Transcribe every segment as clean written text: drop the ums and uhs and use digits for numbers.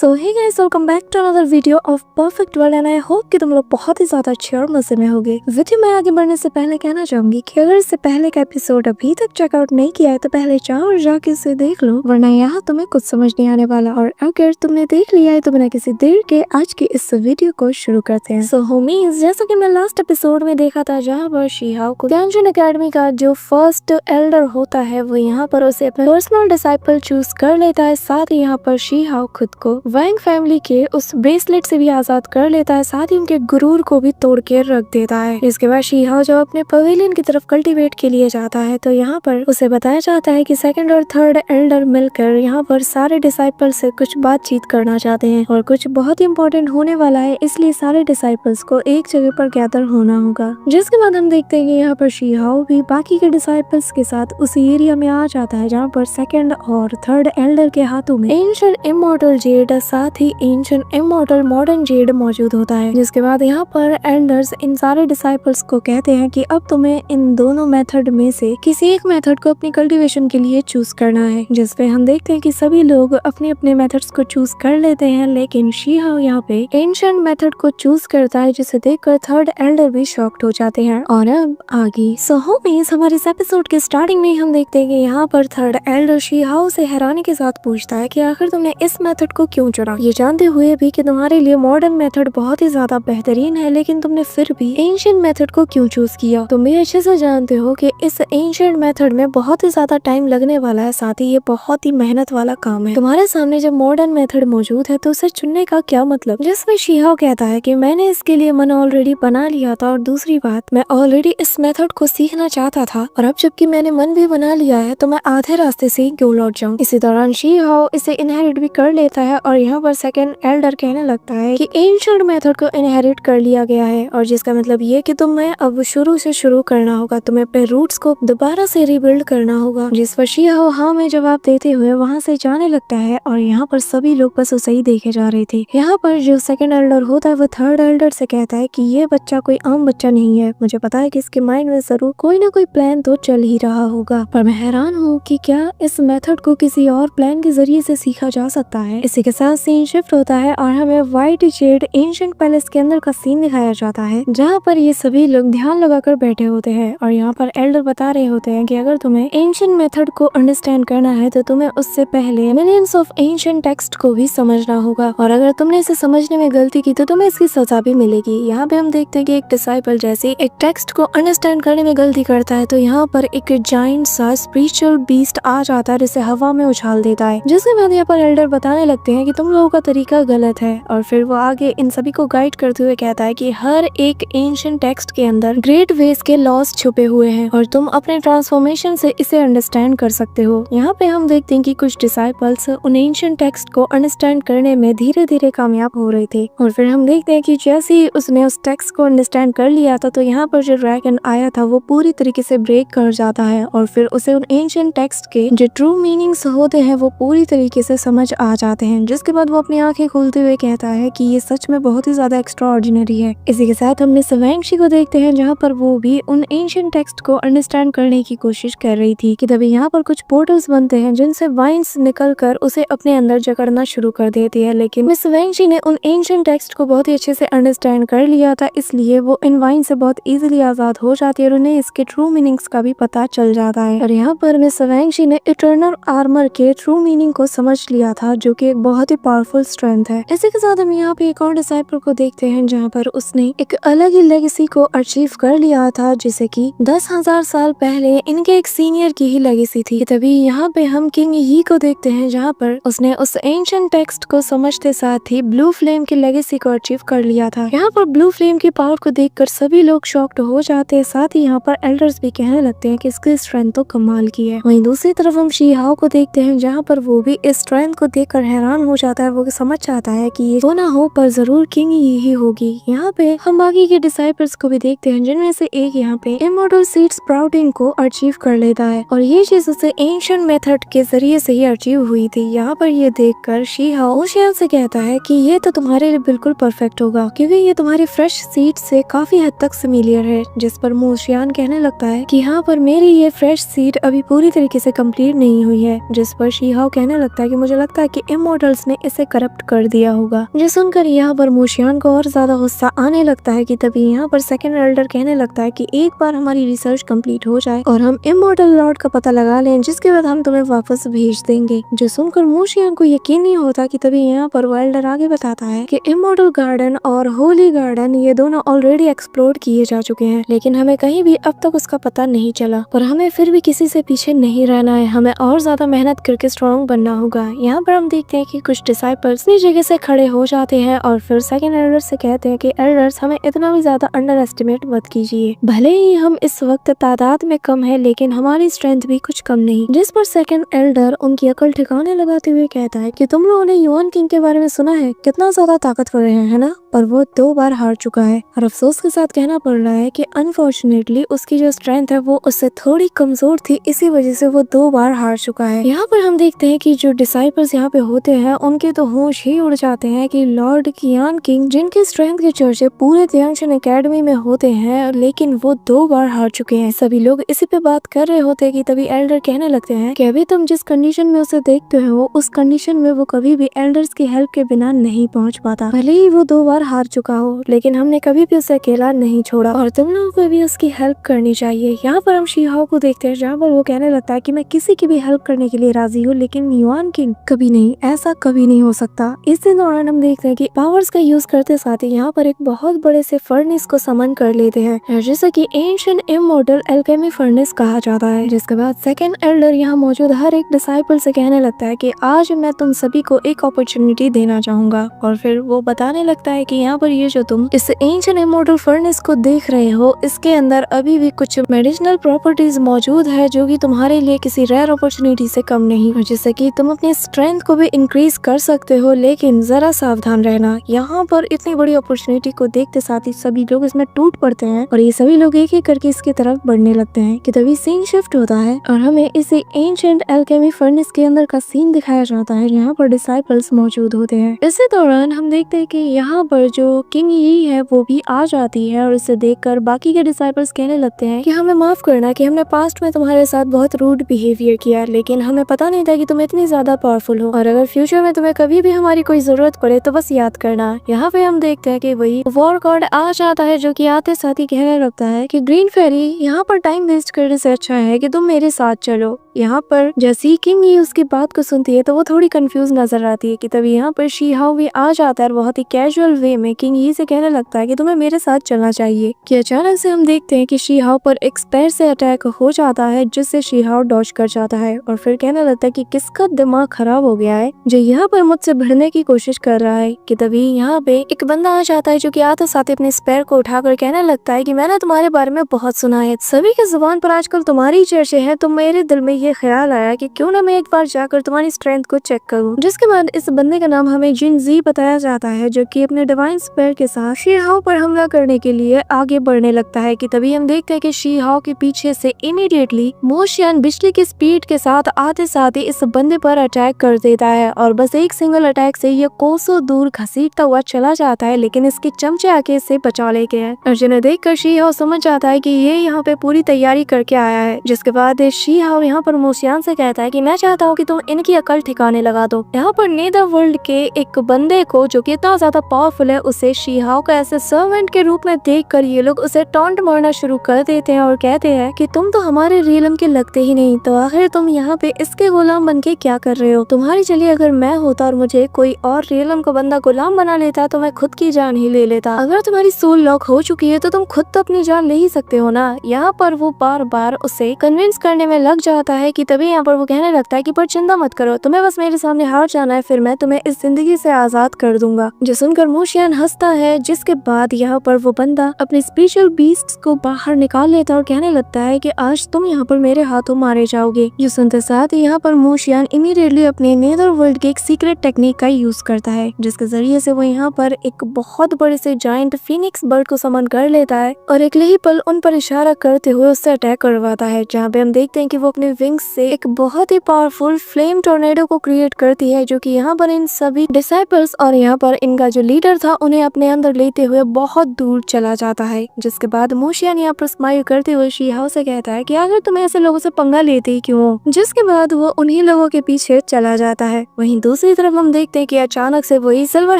So hey guys, welcome back to another video of Perfect World and I hope कि तुम लोग बहुत ही ज्यादा अच्छे और मजे में होगे। वीडियो में आगे बढ़ने से पहले कहना चाहूंगी कि अगर इससे पहले का एपिसोड अभी तक चेकआउट नहीं किया है तो पहले जाओ और जाके इसे देख लो, वरना यहाँ तुम्हें कुछ समझ नहीं आने वाला। और अगर तुमने देख लिया है तो बिना किसी देर के आज के इस वीडियो को शुरू करते हैं। सो होमीज, जैसा कि मैं लास्ट एपिसोड में देखा था जहाँ पर शीहाओ को त्यांजन एकेडमी का जो फर्स्ट एल्डर होता है वो यहाँ पर उसे अपना पर्सनल डिसाइपल चूज कर लेता है। साथ ही यहाँ पर शीहाओ खुद को वांग फैमिली के उस ब्रेसलेट से भी आजाद कर लेता है, साथ ही उनके गुरूर को भी तोड़ के रख देता है। इसके बाद शीहाओ जब अपने पवेलियन की तरफ कल्टीवेट के लिए जाता है तो यहाँ पर उसे बताया जाता है कि सेकंड और थर्ड एल्डर मिलकर यहाँ पर सारे डिसाइपल से कुछ बातचीत करना चाहते हैं और कुछ बहुत ही इम्पोर्टेंट होने वाला है, इसलिए सारे डिसाइपल्स को एक जगह पर गैदर होना होगा। जिसके बाद हम देखते हैं कि यहाँ पर शीहाओ भी बाकी के डिसाइपल्स के साथ उस एरिया में आ जाता है जहाँ पर सेकंड और थर्ड एल्डर के हाथों में एंशिएंट इमॉर्टल जेड साथ ही एंशिएंट इमॉर्टल मॉडर्न जेड मौजूद होता है। जिसके बाद यहाँ पर एल्डर्स इन सारे डिसाइपल्स को कहते हैं कि अब तुम्हें इन दोनों मेथड में से किसी एक मेथड को अपनी कल्टीवेशन के लिए चूज करना है। जिसपे हम देखते हैं कि सभी लोग अपने अपने मेथड्स को चूज कर लेते हैं, लेकिन शीहाओ यहाँ पे एंशिएंट मेथड को चूज करता है, जिसे देखकर थर्ड एल्डर भी शॉक्ड हो जाते हैं। और अब आगे होमीज, हमारे इस एपिसोड के स्टार्टिंग में हम देखते हैं कि यहाँ पर थर्ड एल्डर शीहाओ से हैरानी के साथ पूछता है कि आखिर तुमने इस मेथड को क्यों चुना, ये जानते हुए भी कि तुम्हारे लिए मॉडर्न मेथड बहुत ही ज्यादा बेहतरीन है, लेकिन तुमने फिर भी एंशिएंट मेथड को क्यों चूज किया। तुम भी अच्छे से जानते हो कि इस एंशिएंट मेथड में बहुत ही ज्यादा टाइम लगने वाला है, साथ ही ये बहुत ही मेहनत वाला काम है। तुम्हारे सामने जब मॉडर्न मेथड मौजूद है तो उसे चुनने का क्या मतलब। जिसमें शीहाओ कहता है कि मैंने इसके लिए मन ऑलरेडी बना लिया था, और दूसरी बात मैं ऑलरेडी इस मेथड को सीखना चाहता था, और अब जबकि मैंने मन भी बना लिया है तो मैं आधे रास्ते से ही क्यों लौट जाऊं। इसी दौरान शीहाओ इसे इनहेरिट भी कर लेता है और यहाँ पर सेकंड एल्डर कहने लगता है कि एंशिएंट मेथड को इनहेरिट कर लिया गया है, और जिसका मतलब ये कि तुम्हें अब शुरू से शुरू करना होगा, तुम्हें अपने रूट्स को दोबारा से रिबिल्ड करना होगा। जिस पर शीहाओ हाँ में जवाब देते हुए वहाँ से जाने लगता है, और यहाँ पर सभी लोग बस उसे ही देखे जा रहे थे। यहाँ पर जो सेकंड एल्डर होता है वो थर्ड एल्डर से कहता है कि ये बच्चा कोई आम बच्चा नहीं है, मुझे पता है कि इसके माइंड में जरूर कोई ना कोई प्लान तो चल ही रहा होगा, पर मैं हैरान हूँ कि क्या इस मेथड को किसी और प्लान के जरिए से सीखा जा सकता है। इसी के साथ सीन शिफ्ट होता है और हमें व्हाइट जेड एंशिएंट पैलेस के अंदर का सीन दिखाया जाता है, जहाँ पर ये सभी लोग ध्यान लगाकर बैठे होते हैं। और यहाँ पर एल्डर बता रहे होते हैं कि अगर तुम्हें एंशिएंट मेथड को अंडरस्टैंड करना है तो तुम्हें उससे पहले मिलियंस ऑफ एंशिएंट टेक्स्ट को भी समझना होगा, और अगर तुमने इसे समझने में गलती की तो तुम्हें इसकी सजा भी मिलेगी। यहाँ पे हम देखते हैं कि एक डिसाइपल जैसे एक टेक्स्ट को अंडरस्टैंड करने में गलती करता है तो यहाँ पर एक जायंट सा स्पिरिचुअल बीस्ट आ जाता है जिसे हवा में उछाल देता है। जिसके बाद यहाँ पर एल्डर बताने लगते हैं कि तुम लोगों का तरीका गलत है, और फिर वो आगे इन सभी को गाइड करते हुए कहता है कि हर एक एंशिएंट टेक्स्ट के अंदर ग्रेट वेज के लॉस छुपे हुए हैं और तुम अपने ट्रांसफॉर्मेशन से इसे अंडरस्टैंड कर सकते हो। यहाँ पे हम देखते हैं कि कुछ डिसाइपल्स उन एंशिएंट टेक्स्ट को अंडरस्टैंड करने में धीरे धीरे कामयाब हो रहे थे, और फिर हम देखते हैं कि जैसे ही उसने उस टेक्स्ट को अंडरस्टैंड कर लिया था तो यहाँ पर जो ड्रैगन आया था वो पूरी तरीके से ब्रेक कर जाता है, और फिर उसे उन एंशिएंट टेक्स्ट के जो ट्रू मीनिंग्स होते हैं वो पूरी तरीके से समझ आ जाते हैं। जिसके बाद वो अपनी आंखें खोलते हुए कहता है कि ये सच में बहुत ही ज्यादा एक्स्ट्राऑर्डिनरी है। इसी के साथ हमने स्वांगशी को देखते हैं जहाँ पर वो भी उन एंशिएंट टेक्स्ट को अंडरस्टैंड करने की कोशिश कर रही थी कि तभी यहाँ पर कुछ पोर्टल्स बनते हैं जिनसे वाइन्स निकल कर उसे अपने अंदर जकड़ना शुरू कर देती है, लेकिन मिस स्वांगशी ने उन एंशिएंट टेक्स्ट को बहुत ही अच्छे से अंडरस्टैंड कर लिया था, इसलिए वो इन वाइन से बहुत इजीली आजाद हो जाती है और उन्हें इसके ट्रू मीनिंग्स का भी पता चल जाता है। और यहाँ पर मिस स्वांगशी ने इटर्नल आर्मर के ट्रू मीनिंग को समझ लिया था, जो कि एक बहुत ही पावरफुल स्ट्रेंथ है। इसी के साथ हम यहाँ पे एक और डिसाइपल को देखते हैं जहाँ पर उसने एक अलग ही लेगेसी को अचीव कर लिया था, जिसे कि 10,000 साल पहले इनके एक सीनियर की ही लेगेसी थी। तभी यहाँ पे हम किंग यी को देखते हैं जहाँ पर उसने उस एंशिएंट टेक्स्ट को समझते साथ ही ब्लू फ्लेम की लेगेसी को अचीव कर लिया था। यहाँ पर ब्लू फ्लेम की पावर को देखकर सभी लोग शॉक्ड हो जाते हैं, साथ ही यहाँ पर एल्डर्स भी कहने लगते हैं कि इसकी स्ट्रेंथ तो कमाल की है। वहीं दूसरी तरफ हम शीहाओ को देखते हैं जहाँ पर वो भी इस स्ट्रेंथ को देखकर हैरान हो जाता है। वो समझ जाता है कि ये तो ना हो पर जरूर किंग ही होगी। यहाँ पे हम बाकी के डिसाइपल्स को भी देखते हैं जिनमें से एक यहाँ पे इमॉर्टल सीड स्प्राउटिंग को अचीव कर लेता है, और ये चीज उसे एंशिएंट मेथड के जरिए से ही अचीव हुई थी। यहाँ पर ये देखकर शीहाओ ओशियन से कहता है कि ये तो तुम्हारे लिए बिल्कुल परफेक्ट होगा, क्योंकि ये तुम्हारी फ्रेश सीड से काफी हद तक सिमिलियर है। जिस पर ओशियन कहने लगता है कि यहाँ पर मेरी ये फ्रेश सीड अभी पूरी तरीके से कंप्लीट नहीं हुई है। जिस पर शीहाओ कहने लगता है कि मुझे लगता है कि इमॉर्टल्स ने इसे करप्ट कर दिया होगा। ये सुनकर यहाँ पर मोशियान को और ज्यादा गुस्सा आने लगता है कि तभी यहाँ पर सेकंड एल्डर कहने लगता है कि एक बार हमारी रिसर्च कंप्लीट हो जाए और हम इमॉर्टल लॉर्ड का पता लगा लें, जिसके बाद हम तुम्हें वापस भेज देंगे। जो सुनकर मोशियान को यकीन नहीं होता कि तभी यहाँ पर वो एल्डर आगे बताता है कि इमॉर्टल गार्डन और होली गार्डन ये दोनों ऑलरेडी एक्सप्लोर किए जा चुके हैं, लेकिन हमें कहीं भी अब तक उसका पता नहीं चला। और हमें फिर भी किसी से पीछे नहीं रहना है, हमें और ज्यादा मेहनत करके स्ट्रॉन्ग बनना होगा। यहाँ पर हम देखते हैं कि कुछ डिसाइपल्स अपनी जगह से खड़े हो जाते हैं और फिर सेकंड एल्डर से कहते हैं कि एल्डर्स हमें इतना भी ज्यादा अंडर एस्टिमेट मत कीजिए, भले ही हम इस वक्त तादाद में कम है लेकिन हमारी स्ट्रेंथ भी कुछ कम नहीं। जिस पर सेकंड एल्डर उनकी अकल ठिकाने लगाते हुए कहता है कि तुम लोगों ने युआन किंग के बारे में सुना है, कितना ज्यादा ताकतवर है ना, पर वो 2 बार हार चुका है। और अफसोस के साथ कहना पड़ रहा है कि अनफॉर्चुनेटली उसकी जो स्ट्रेंथ है वो उससे थोड़ी कमजोर थी, इसी वजह से वो 2 बार हार चुका है। यहाँ पर हम देखते हैं कि जो डिसाइपल्स यहाँ पे होते हैं उनके तो होश ही उड़ जाते हैं कि लॉर्ड युआन किंग, जिनकी स्ट्रेंथ के चर्चे पूरे तियांशिन एकेडमी में होते हैं, लेकिन वो 2 बार हार चुके हैं। सभी लोग इसी पे बात कर रहे होते हैं कि तभी एल्डर कहने लगते हैं कि अभी तुम जिस कंडीशन में उसे देखते हो उस कंडीशन में वो कभी भी एल्डर्स की हेल्प के बिना नहीं पहुंच पाता। भले ही वो 2 बार हार चुका हो, लेकिन हमने कभी भी उसे अकेला नहीं छोड़ा और तुम लोगों को भी उसकी हेल्प करनी चाहिए। यहाँ पर हम शीहाओ को देखते हैं जहाँ पर वो कहने लगता है कि मैं किसी की भी हेल्प करने के लिए राजी हूँ, लेकिन युआन किंग कभी नहीं, ऐसा कभी नहीं हो सकता। इस दौरान हम देखते हैं कि पावर्स का यूज करते साथ ही यहाँ पर एक बहुत बड़े से फर्नेस को समन कर लेते हैं, जैसे कि एंशिएंट इमॉर्टल एल्केमी फर्नेस कहा जाता है। जिसके बाद सेकंड एल्डर यहाँ मौजूद हर एक डिसाइपल से कहने लगता है कि आज मैं तुम सभी को एक अपॉर्चुनिटी देना चाहूंगा। और फिर वो बताने लगता है कि यहाँ पर ये जो तुम इस एंशिएंट इमॉर्टल फर्नेस को देख रहे हो, इसके अंदर अभी भी कुछ मेडिसिनल प्रॉपर्टीज मौजूद है जो कि तुम्हारे लिए किसी रेयर अपॉर्चुनिटी से कम नहीं, जिससे कि तुम अपनी स्ट्रेंथ को भी इंक्रीज कर सकते हो, लेकिन जरा सावधान रहना। यहाँ पर इतनी बड़ी अपॉर्चुनिटी को देखते साथ ही सभी लोग इसमें टूट पड़ते हैं और ये सभी लोग एक एक करके इसकी तरफ बढ़ने लगते हैं कि तभी सीन शिफ्ट होता है और हमें इसे एंशिएंट एल्केमी फर्नेस के अंदर का सीन दिखाया जाता है जहाँ पर डिसाइपल्स मौजूद होते हैं। इसी दौरान हम देखते हैं कि यहाँ पर जो किंग यी है वो भी आ जाती है और इसे देखकर बाकी के डिसाइपल्स कहने लगते हैं कि हमें माफ करना कि हमने पास्ट में तुम्हारे साथ बहुत रूड बिहेवियर किया, लेकिन हमें पता नहीं था कि तुम इतनी ज्यादा पावरफुल हो और अगर फ्यूचर में तुम्हें कभी भी हमारी कोई जरूरत पड़े तो बस याद करना। यहाँ पे हम देखते हैं कि वही वॉर गॉड आ जाता है जो कि आते साथ ही कहने लगता है कि ग्रीन फेरी, यहाँ पर टाइम वेस्ट करने से अच्छा है कि तुम मेरे साथ चलो। यहाँ पर जैसी किंग यी उसकी बात को सुनती है तो वो थोड़ी कंफ्यूज नजर आती है कि तभी यहाँ पर शीहाओ भी आ जाता है और बहुत ही कैजुअल वे में किंग यी से कहने लगता है कि तुम्हें मेरे साथ चलना चाहिए। कि अचानक से हम देखते हैं कि शीहाओ पर एक स्पेयर से अटैक हो जाता है जिससे शीहाओ डॉज कर जाता है और फिर कहने लगता है कि किसका दिमाग खराब हो गया है जो यहाँ पर मुझसे भिड़ने की कोशिश कर रहा है। कि तभी यहाँ पे एक बंदा आ जाता है जो कि आते साथ अपने स्पेयर को उठाकर कहने लगता है कि मैंने तुम्हारे बारे में बहुत सुना है, सभी के जुबान पर आजकल तुम्हारी चर्चे हैं, तो मेरे दिल में ये ख्याल आया कि क्यों ना मैं एक बार जाकर तुम्हारी स्ट्रेंथ को चेक करूं। जिसके बाद इस बंदे का नाम हमें जिन जी बताया जाता है जो कि अपने डिवाइन स्पेयर के साथ शीहाओ पर हमला करने के लिए आगे बढ़ने लगता है। कि तभी हम देखते हैं कि शीहाओ के पीछे से इमीडिएटली मोशियान बिजली की स्पीड के साथ आते साथ ही इस बंदे पर अटैक कर देता है और बस एक सिंगल अटैक से ये कोसों दूर घसीटता हुआ चला जाता है, लेकिन इसके चमचे आके इसे बचा लेते हैं। और जिन्हें देखकर शीहाओ समझ जाता है कि ये यहाँ पे पूरी तैयारी करके आया है। जिसके बाद शीहाओ यहाँ पर मोशियान से कहता है कि मैं चाहता हूँ कि तुम इनकी अकल ठिकाने लगा दो। यहाँ पर नेदर वर्ल्ड के एक बंदे को जो कि इतना ज्यादा पावरफुल है उसे शीहाओ का ऐसे सर्वेंट के रूप में देखकर ये लोग उसे टॉन्ट मारना शुरू कर देते हैं और कहते हैं कि तुम तो हमारे रियलम के लगते ही नहीं, तो आखिर तुम यहाँ पे इसके गुलाम बन के क्या कर रहे हो। तुम्हारी जगह अगर मैं होता और मुझे कोई और रियलम का बंदा गुलाम बना लेता तो मैं खुद की जान ही ले लेता। अगर तुम्हारी सोल लॉक हो चुकी है तो तुम खुद तो अपनी जान ले ही सकते हो ना। यहाँ पर वो बार बार उसे कन्विंस करने में लग जाता है। कि तभी यहाँ पर वो कहने लगता है कि पर चिंता मत करो, तुम्हें बस मेरे सामने हार जाना है, फिर मैं तुम्हें इस जिंदगी से आजाद कर दूंगा। जो सुनकर मोशियान हंसता है। जिसके बाद यहाँ पर वो बंदा अपने स्पेशल बीस्ट्स को बाहर निकाल लेता और कहने लगता है कि आज तुम यहाँ पर मेरे हाथों मारे जाओगे। जो सुनते साथ यहाँ पर मोशियान इमीडिएटली अपने नेदर वर्ल्ड के एक सीक्रेट टेक्निक का यूज करता है, जिसके जरिए से वो यहाँ पर एक बहुत बड़े से जायंट फीनिक्स बर्ड को समन कर लेता है और एक ही पल उन पर इशारा करते हुए उससे अटैक करवाता है। जहाँ पे हम देखते हैं कि वो अपने विंग्स से एक बहुत ही पावरफुल फ्लेम टोर्नेडो को क्रिएट करती है, जो कि यहाँ पर इन सभी डिसाइपल्स और यहाँ पर इनका जो लीडर था उन्हें अपने अंदर लेते हुए बहुत दूर चला जाता है। जिसके बाद मोशियन यहाँ पर स्माइल करते हुए शी हाओ से कहता है कि अगर तुम ऐसे लोगों से पंगा लेते ही क्यों, जिसके बाद वो उन्हीं लोगों के पीछे चला जाता है। वहीं दूसरी तरफ हम देखते हैं कि अचानक से वही सिल्वर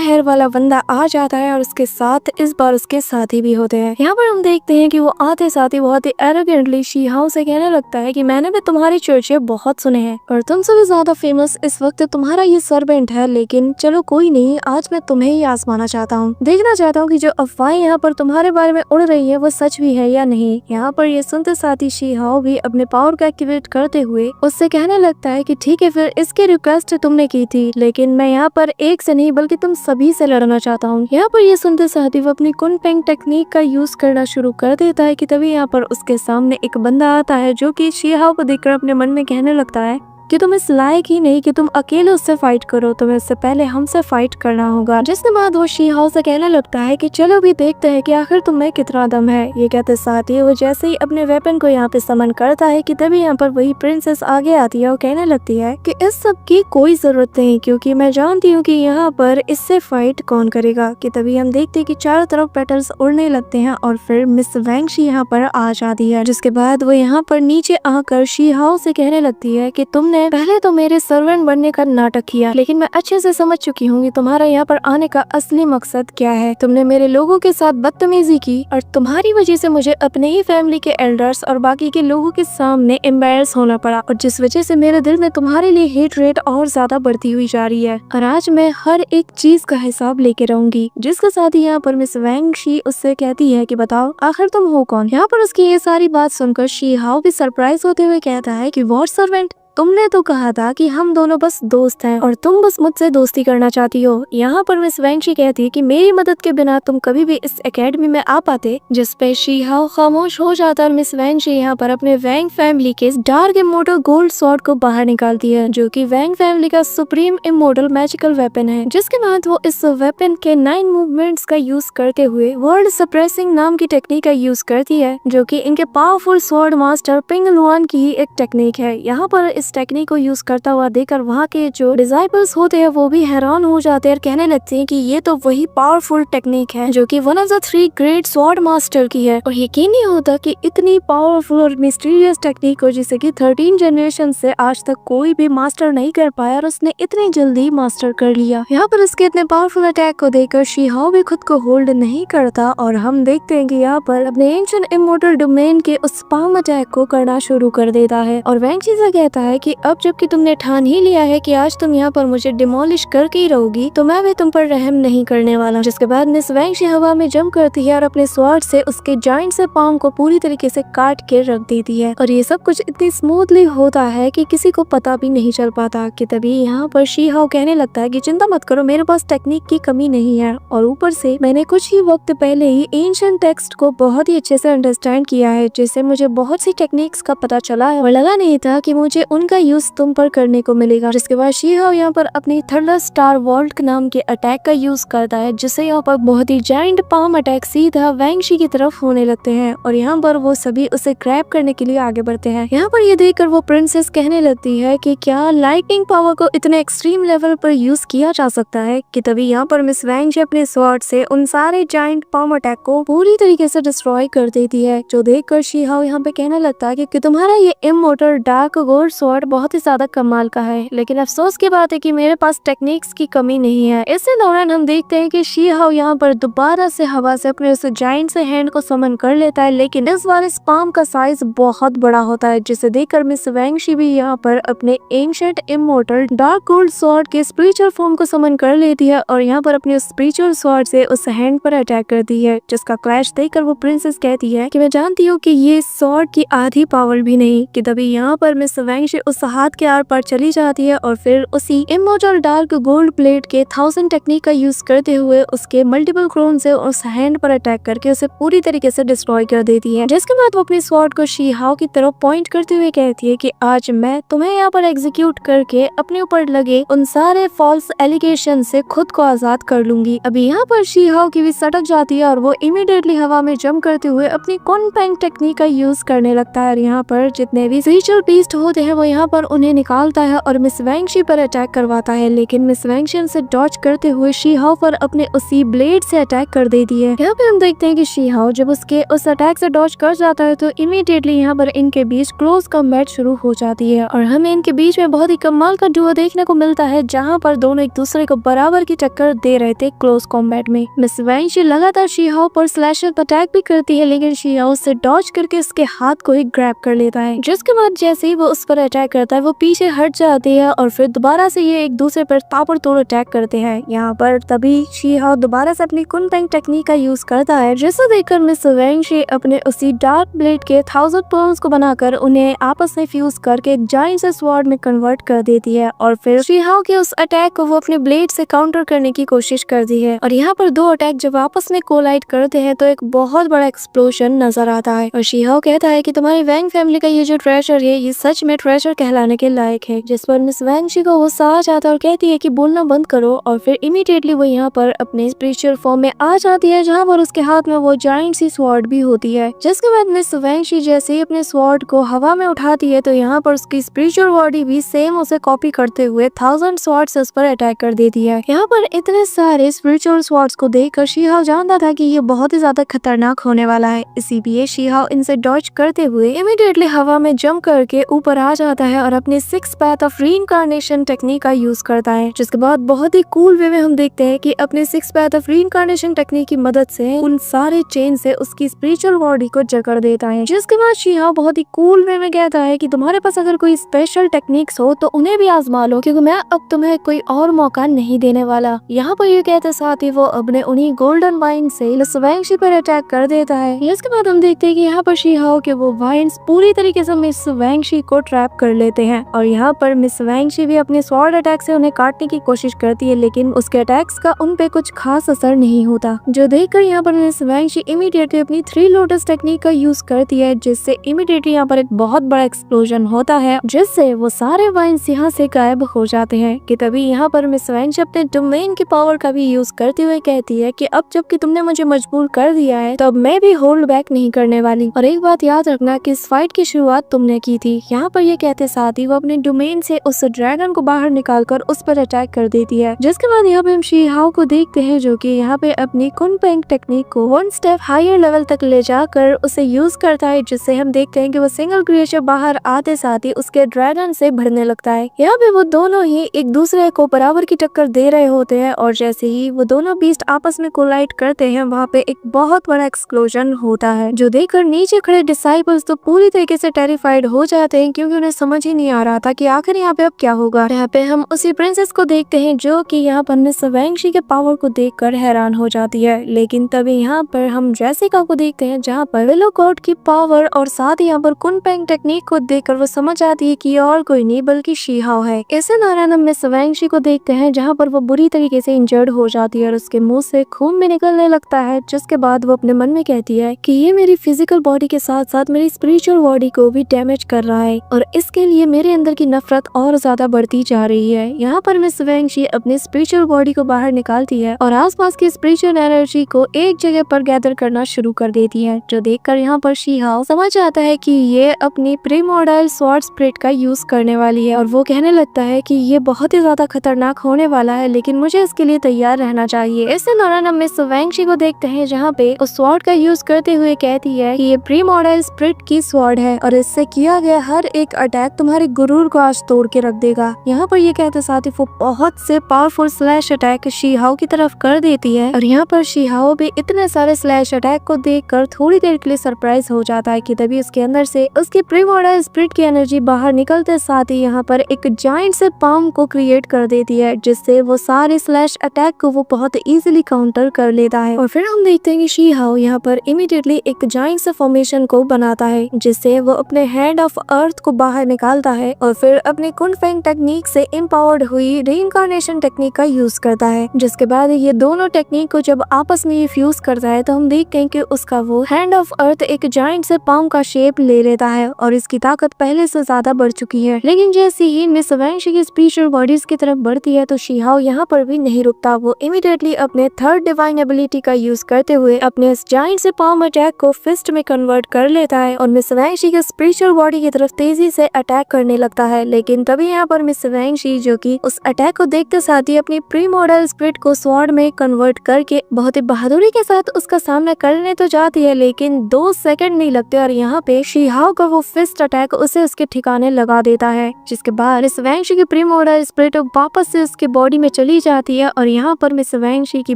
हेयर वाला बंदा आ जाता है और उसके साथ इस बार उसके साथी भी होते हैं। यहाँ पर हम देखते हैं कि वो आते साथ ही बहुत ही एरोगेंटली शी हाओ से कहने लगता है कि मैंने भी तुम्हारी चर्चे बहुत सुने हैं और तुमसे भी ज्यादा फेमस इस वक्त तुम्हारा ये सर्वेंट है, लेकिन चलो कोई नहीं, आज मैं तुम्हें ही आजमाना चाहता हूँ। देखना चाहता हूँ कि जो अफवाहें यहाँ पर तुम्हारे बारे में उड़ रही है वो सच भी है या नहीं। यहाँ पर ये सुनते साथ ही शी हाओ भी अपने पावर को एक्टिवेट करते हुए उससे कहने लगता है कि ठीक है, फिर इसकी रिक्वेस्ट तुमने की थी, लेकिन मैं यहाँ पर एक से नहीं बल्कि तुम सभी से लड़ना चाहता हूँ। यहाँ पर ये सुनते साथ ही वो अपनी कुनपेंग टेक्निक का यूज करना शुरू कर देता है कि तभी यहाँ पर उसके सामने एक बंदा आता है जो कि शी हाओ को देखकर अपने मन में कहने लगता है कि तुम इस लायक ही नहीं कि तुम अकेले उससे फाइट करो, तुम्हें उससे पहले हमसे फाइट करना होगा। जिसके बाद वो शी हाओ से कहने लगता है कि चलो भी देखते हैं कि आखिर तुम में कितना दम है। ये कहते साथ ही वो जैसे ही अपने वेपन को यहाँ पे समन करता है कि तभी यहाँ पर वही प्रिंसेस आगे आती है और कहने लगती है कि इस सब की कोई जरूरत नहीं, क्योंकि मैं जानती हूँ कि यहाँ पर इससे फाइट कौन करेगा। कि तभी हम देखते हैं कि चारों तरफ पेटल्स उड़ने लगते हैं और फिर मिस वैंगशी यहाँ पर आ जाती है। जिसके बाद वो यहाँ पर नीचे आकर शी हाओ से कहने लगती है कि तुमने पहले तो मेरे सर्वेंट बनने का नाटक किया, लेकिन मैं अच्छे से समझ चुकी हूँ कि तुम्हारा यहाँ पर आने का असली मकसद क्या है। तुमने मेरे लोगों के साथ बदतमीजी की और तुम्हारी वजह से मुझे अपने ही फैमिली के एल्डर्स और बाकी के लोगों के सामने एम्बेरस होना पड़ा, और जिस वजह से मेरे दिल में तुम्हारे लिए हेट रेट और ज्यादा बढ़ती हुई जा रही है। और आज मैं हर एक चीज का हिसाब लेके रहूंगी। जिसके साथ ही यहाँ पर मिस वैंगशी उससे कहती है कि बताओ आखिर तुम हो कौन। यहाँ पर उसकी ये सारी बात सुनकर शी हाओ भी सरप्राइज होते हुए कहता है कि व्हाट सर्वेंट, तुमने तो कहा था कि हम दोनों बस दोस्त हैं और तुम बस मुझसे दोस्ती करना चाहती हो। यहाँ पर मिस वैंगशी कहती है कि मेरी मदद के बिना तुम कभी भी इस एकेडमी में आ पाते। जिस पे शी हाओ खामोश हो जाता है और मिस वैंगशी यहाँ पर अपने वैंग फैमिली के डार्क इमोर्टल गोल्ड स्वॉर्ड को बाहर निकालती है, जो कि वैंग फैमिली का सुप्रीम इमोर्टल मैजिकल वेपन है। जिसके बाद वो इस वेपन के 9 मूवमेंट्स का यूज करते हुए वर्ल्ड सप्रेसिंग नाम की टेक्निक का यूज करती है, जो कि इनके powerful sword master ping Luann की ही एक टेक्निक है। यहाँ पर इस टेक्निक को यूज करता हुआ देखकर वहाँ के जो डिसाइपल्स होते हैं वो भी हैरान हो जाते हैं और कहने लगते हैं कि ये तो वही पावरफुल टेक्निक है जो कि one of the 3 great sword master की है। और यकीन नहीं होता कि इतनी पावरफुल और मिस्टीरियस टेक्निक को जिसे कि 13 जनरेशन से आज तक कोई भी मास्टर नहीं कर पाया और उसने इतनी जल्दी मास्टर कर लिया। यहाँ पर इसके इतने पावरफुल अटैक को देखकर शी हाओ भी खुद को होल्ड नहीं करता और हम देखते हैं कि यहाँ पर अपने एंशिएंट इमोर्टल डोमेन के उस स्पाम अटैक को करना शुरू कर देता है। और वैंगशी से कहता है कि अब जबकि तुमने ठान ही लिया है कि आज तुम यहाँ पर मुझे डिमोलिश करके ही रहोगी, तो मैं भी तुम पर रहम नहीं करने वाला। जिसके बाद मिस वैंगशी हवा में जंप करती है और अपने स्वॉर्ड से उसके जाइंट से पाम को पूरी तरीके से काट के रख देती है। और ये सब कुछ इतनी स्मूथली होता है कि किसी को पता भी नहीं चल पाता। कि तभी यहाँ पर शी हाओ कहने लगता है कि चिंता मत करो, मेरे पास टेक्निक की कमी नहीं है और ऊपर से मैंने कुछ ही वक्त पहले ही एंशिएंट टेक्स्ट को बहुत ही अच्छे से अंडरस्टैंड किया है, जिससे मुझे बहुत सी टेक्निक्स का पता चला है और लगा नहीं था कि मुझे उनका यूज तुम पर करने को मिलेगा। जिसके बाद शी हाओ यहाँ पर अपनी थंडर स्टार वॉल्ट नाम के अटैक का यूज करता है, जिससे यहाँ पर बहुत ही जायंट पाम अटैक सीधा वैंगशी की तरफ होने लगते हैं और यहाँ पर वो सभी उसे ग्रैब करने के लिए आगे बढ़ते हैं। यहाँ पर ये देखकर वो प्रिंसेस कहने लगती है कि क्या लाइटनिंग पावर को इतने एक्सट्रीम लेवल पर यूज किया जा सकता है। कि तभी यहाँ पर मिस वैंगशी अपने स्वॉर्ड से उन सारे जायंट पाम अटैक को पूरी तरीके से डिस्ट्रॉय कर देती है, जो देखकर शी हाओ यहाँ पे कहने लगता है कि तुम्हारा ये इमोर्टल डार्क गोल्ड स्वॉर्ड बहुत ही ज्यादा कमाल का है, लेकिन अफसोस की बात है कि मेरे पास टेक्निक्स की कमी नहीं है। इसी दौरान हम देखते हैं कि शी हाओ यहाँ पर दोबारा से हवा से अपने उस जायंट से हैंड को समन कर लेता है, लेकिन इस बार इस पाम का साइज बहुत बड़ा होता है, जिसे देखकर मिस वैंगशी भी यहाँ पर अपने ancient immortal dark gold sword के स्पिरिचुअल फॉर्म को समन कर लेती है और यहाँ पर अपने स्पिरिचुअल स्वॉर्ड से उस हैंड पर अटैक करती है। जिसका क्लैश देखकर वो प्रिंसेस कहती है कि मैं जानती हूँ कि ये स्वॉर्ड की आधी पावर भी नहीं। कि तभी यहाँ पर मिस वैंगशी उस हाथ के आर पार चली जाती है और फिर उसी इमोर्टल डार्क गोल्ड प्लेट के 1000 टेक्निक का यूज करते हुए उसके मल्टीपल क्लोन से उस हैंड पर अटैक करके उसे पूरी तरीके से डिस्ट्रॉय कर देती है। जिसके बाद वो अपनी स्वॉर्ड को शी हाओ की तरफ पॉइंट करते हुए कहती है कि आज मैं तुम्हें यहाँ पर एग्जीक्यूट करके अपने ऊपर लगे उन सारे फॉल्स एलिगेशन से खुद को आजाद कर लूंगी। अभी यहाँ पर शी हाओ की भी सटक जाती है और वो इमीडिएटली हवा में जंप करते हुए अपनी कुनफेंग टेक्निक का यूज करने लगता है। यहाँ पर जितने भी स्पिरिचुअल बीस्ट होते हैं वो यहाँ पर उन्हें निकालता है और मिस वैंगशी पर अटैक करवाता है, लेकिन मिस वैंगशी उनसे डॉज करते हुए शी हाओ पर अपने उसी ब्लेड से अटैक कर देती है। यहाँ पे हम देखते हैं कि शी हाओ जब उसके उस अटैक से डॉज कर जाता है तो इमीडिएटली यहाँ पर इनके बीच क्लोज कॉम्बैट शुरू हो जाती है और हमें इनके बीच में बहुत ही कमाल का डुओ देखने को मिलता है, जहाँ पर दोनों एक दूसरे को बराबर की टक्कर दे रहे थे क्लोज कॉम्बैट में। मिस वैंगशी लगातार शी हाओ पर स्लैशर अटैक भी करती है, लेकिन शी हाओ उससे डॉज करके उसके हाथ को ही ग्रैब कर लेता है। जिसके बाद जैसे ही वो उस पर अटैक करता है वो पीछे हट जाती है और फिर दोबारा से ये एक दूसरे पर ताबड़तोड़ अटैक करते हैं। यहाँ पर तभी शी हाओ दोबारा से अपनी कुनफेंग टेक्निक का यूज करता है, जिसे देखकर मिस वैंगशी अपने उसी डार्क ब्लेड के 1000 पर्ल्स को बनाकर उन्हें आपस में फ्यूज करके एक जायंट से स्वॉर्ड में कन्वर्ट कर देती है और फिर शी हाओ के उस अटैक को वो अपने ब्लेड से काउंटर करने की कोशिश करती है। और यहाँ पर दो अटैक जब आपस में कोलाइड करते हैं तो एक बहुत बड़ा एक्सप्लोजन नजर आता है और शी हाओ कहता है कि तुम्हारी वैंग फैमिली का ये जो ट्रेजर है ये सच में ट्रेजर कहलाने के लायक है। जिस पर मिस वैंगशी को गुस्सा आ जाता है और कहती है कि बोलना बंद करो और फिर इमीडिएटली वो यहाँ पर अपने स्पिरिचुअल फॉर्म में आ जाती है, जहाँ पर उसके हाथ में वो जायंट सी स्वॉर्ड भी होती है। जिसके बाद मिस वैंगशी जैसे ही अपने स्वॉर्ड को हवा में उठाती है तो यहाँ पर उसकी स्पिरिचुअल बॉडी भी सेम उसे कॉपी करते हुए 1000 स्वॉर्ड्स उस पर अटैक कर देती है। यहाँ पर इतने सारे स्पिरिचुअल स्वॉर्ड्स को देखकर शी हाओ जानता था कि ये बहुत ही ज्यादा खतरनाक होने वाला है, इसीलिए शी हाओ इनसे डॉज करते हुए इमीडिएटली हवा में जंप करके ऊपर आ जाता है और अपने 6 पैथ ऑफ रीइंकार्नेशन टेक्निक का यूज करता है। जिसके बाद बहुत ही कूल वे में हम देखते हैं कि अपने 6 पैथ ऑफ रीइंकार्नेशन टेक्निक की मदद से उन सारे चेन से उसकी स्पिरिचुअल बॉडी को जकड़ देता है। जिसके बाद शी हाओ बहुत ही कूल वे में कहता है कि तुम्हारे पास अगर कोई स्पेशल टेक्निक्स हो तो उन्हें भी आजमा लो, क्योंकि मैं अब तुम्हें कोई और मौका नहीं देने वाला। यहाँ पर ये कहते साथ ही वो अपने उन्हीं गोल्डन वाइन से मिस वैंगशी पर अटैक कर देता है। इसके बाद हम देखते हैं कि यहाँ पर शी हाओ के वो वाइन्स पूरी तरीके से मिस वैंगशी को ट्रैप कर लेते हैं और यहाँ पर मिस वैंगशी भी अपने स्वॉर्ड अटैक से उन्हें काटने की कोशिश करती है, लेकिन उसके अटैक्स का उन पे कुछ खास असर नहीं होता। जो देखकर यहाँ पर मिस वैंगशी इमीडिएटली अपनी 3 लोटस टेक्निक का यूज करती है, जिससे इमीडिएटली यहाँ पर एक बहुत बड़ा एक्सप्लोजन होता है, जिससे वो सारे वाइन्स यहाँ से गायब हो जाते हैं। कि तभी यहाँ पर मिस वैंगशी अपने डोमेन की पावर का भी यूज करते हुए कहती है कि अब जबकि तुमने मुझे मजबूर कर दिया है तो अब मैं भी होल्ड बैक नहीं करने वाली, और एक बात याद रखना कि इस फाइट की शुरुआत तुमने की थी। यहाँ पर ये कहते साथ ही वो अपने डोमेन से उस ड्रैगन को बाहर निकालकर उस पर अटैक कर देती है। जिसके बाद यहाँ पे हम शी हाओ को देखते हैं जो कि यहाँ पे अपनी कुनफेंग टेक्निक को 1 स्टेप हायर लेवल तक ले जाकर उसे यूज करता है, जिससे हम देखते हैं कि वो सिंगल क्रिएचर बाहर आते साथ ही उसके ड्रैगन से भरने लगता है। यहाँ पे वो दोनों ही एक दूसरे को बराबर की टक्कर दे रहे होते हैं और जैसे ही वो दोनों बीस्ट आपस में कोलाइड करते हैं वहाँ पे एक बहुत बड़ा एक्सप्लोजन होता है, जो देखकर नीचे खड़े डिसाइपल्स तो पूरी तरीके से टेरिफाइड हो जाते हैं, क्योंकि उन्हें समझ ही नहीं आ रहा था कि आखिर यहाँ पे अब क्या होगा। यहाँ पे हम उसी प्रिंसेस को देखते हैं जो कि यहाँ पर मिस वैंगशी के पावर को देखकर हैरान हो जाती है, लेकिन तभी यहाँ पर हम जेसिका को देखते हैं जहाँ पर विलो कोड की पावर और साथ ही यहाँ पर कुनफेंग टेक्निक को देखकर वो समझ आती है कि और कोई नहीं बल्कि शी हाओ है। इसे दौरान हम मिस वैंगशी को देखते हैं जहाँ पर वो बुरी तरीके से इंजर्ड हो जाती है और उसके मुंह से खून भी निकलने लगता है। जिसके बाद वो अपने मन में कहती है कि ये मेरी फिजिकल बॉडी के साथ साथ मेरी स्पिरिचुअल बॉडी को भी डैमेज कर रहा है और इसके लिए मेरे अंदर की नफरत और ज्यादा बढ़ती जा रही है। यहाँ पर मिस वैंगशी अपनी स्पिरिचुअल बॉडी को बाहर निकालती है और आसपास की स्पिरिचुअल एनर्जी को एक जगह पर गैदर करना शुरू कर देती है, जो देखकर यहाँ पर शी हाओ समझ आता है कि ये अपनी प्रीमोडाइल स्वॉर्ड स्पिरिट का यूज करने वाली है और वो कहने लगता है कि ये बहुत ही ज्यादा खतरनाक होने वाला है, लेकिन मुझे इसके लिए तैयार रहना चाहिए। इससे दौरान हम मिस वैंगशी को देखते हैं जहाँ पे उस स्वॉर्ड का यूज करते हुए कहती है कि ये प्रीमोडाइल स्पिरिट की स्वॉर्ड है और इससे किया गया हर एक अटैक तुम्हारे गुरूर को आज तोड़ के रख देगा। यहाँ पर ये कहते साथ ही वो बहुत से पावरफुल स्लैश अटैक शी हाओ की तरफ कर देती है और यहाँ पर शी हाओ भी इतने सारे स्लैश अटैक को देखकर थोड़ी देर के लिए सरप्राइज हो जाता है कि तभी उसके अंदर से उसकी प्रीमोडाइल स्पिरिट की एनर्जी बाहर निकलते साथ ही यहाँ पर एक जायंट से पाम को क्रिएट कर देती है, जिससे वो सारे स्लैश अटैक को वो बहुत इजीली काउंटर कर लेता है। और फिर हम देखते हैं कि शी हाओ यहाँ पर इमीडिएटली एक जायंट से फॉर्मेशन को बनाता है, जिससे वो अपने हैंड ऑफ अर्थ को बाहर निकालता है और फिर अपनी कुनफेंग टेक्निक से एम्पावर्ड हुई रीइंकार्नेशन टेक्निक का यूज करता है, जिसके बाद ये दोनों टेक्निक को जब आपस में ये फ्यूज करता है तो हम देखते हैं कि उसका वो हैंड ऑफ अर्थ एक जायंट से पाम का शेप ले लेता है और इसकी ताकत पहले से ज्यादा बढ़ चुकी है। लेकिन जैसे ही मिस वैंशी की स्पिरिचुअल बॉडीज की तरफ बढ़ती है तो शीहाओ यहाँ पर भी नहीं रुकता। वो इमीडिएटली अपने थर्ड डिवाइन एबिलिटी का यूज करते हुए अपने इस जायंट से पाम अटैक को फिस्ट में कन्वर्ट कर लेता है और मिस वैंशी की स्पिरिचुअल बॉडी की तरफ तेजी से अटैक करने लगता है। लेकिन तभी यहाँ पर मिस वैंशी जो कि उस अटैक को देखते साथ ही अपनी प्री मॉडल स्पिरिट को स्वॉर्ड में कन्वर्ट करके बहुत ही बहादुरी के साथ उसका सामना करने तो जाती है, लेकिन 2 सेकंड नहीं लगते और यहाँ पे शीहाओ का वो फिस्ट अटैक उसे उसके ठिकाने लगा देता है, जिसके बाद मिस वैंशी की प्री मॉडल स्पिरिट वापस से उसके बॉडी में चली जाती है और यहाँ पर मिस वैंशी की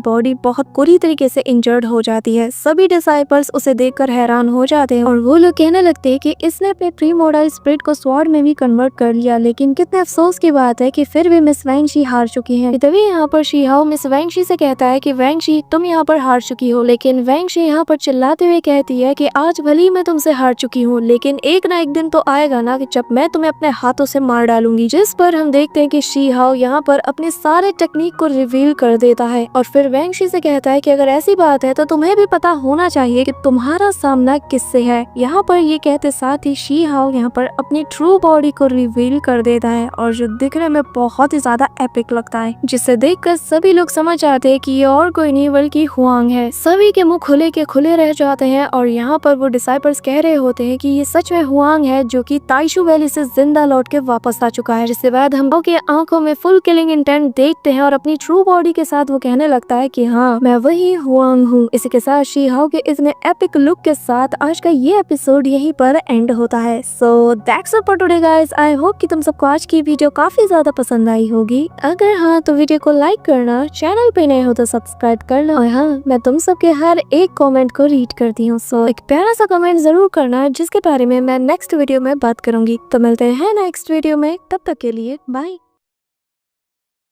बॉडी बहुत बुरी तरीके से इंजर्ड हो जाती है। सभी डिसाइपल्स उसे देखकर हैरान हो जाते हैं और वो लोग कहने लगते हैं कि इसने अपने प्री मॉडल स्पिरिट को स्वॉर्ड में भी कन्वर्ट कर लिया। लेकिन कितने अफसोस की बात है कि फिर भी मिस वैंशी हार चुकी है। तभी यहाँ पर शीहाओ मिस वैंशी से कहता है कि वैंशी तुम यहाँ पर हार चुकी हो, लेकिन वैंशी यहाँ पर चिल्लाते हुए कहती है कि आज भले ही मैं तुमसे हार चुकी हूँ, लेकिन एक ना एक दिन तो आएगा ना कि जब मैं तुम्हें अपने हाथों से मार डालूंगी। जिस पर हम देखते हैं कि शीहाओ यहाँ पर अपने सारे टेक्निक को रिवील कर देता है और फिर वैंशी से कहता है कि अगर ऐसी बात है तो तुम्हें भी पता होना चाहिए कि तुम्हारा सामना किससे है। यहाँ पर ये कहते साथ ही शीहाओ यहाँ पर अपनी ट्रू बॉडी को रिवील कर देता है और जो दिखने में बहुत ही ज्यादा एपिक लगता है, जिसे देखकर सभी लोग समझ जाते हैं कि ये और कोई नहीं बल्कि हुआंग है। सभी के मुंह खुले के खुले रह जाते हैं और यहाँ पर वो डिसाइपल्स कह रहे होते हैं कि ये सच में हुआंग है जो कि ताइशु वैली से जिंदा लौट के वापस आ चुका है। जिसके बाद हम के आंखों में फुल किलिंग इंटेंट देखते हैं और अपनी ट्रू बॉडी के साथ वो कहने लगता है कि हाँ मैं वही हुआंग हूँ। इसी के साथ शीहाओ के इतने एपिक लुक के साथ आज का ये एपिसोड यहीं पर एंड होता है। So that's all for today guys. I hope कि तुम सबको आज की वीडियो काफी ज्यादा पसंद आई होगी। अगर हाँ तो वीडियो को लाइक करना, चैनल पे नए हो तो सब्सक्राइब करना और हाँ मैं तुम सबके हर एक कमेंट को रीड करती हूँ। सो एक प्यारा सा कमेंट जरूर करना जिसके बारे में मैं नेक्स्ट वीडियो में बात करूंगी। तो मिलते हैं नेक्स्ट वीडियो में, तब तक के लिए बाय।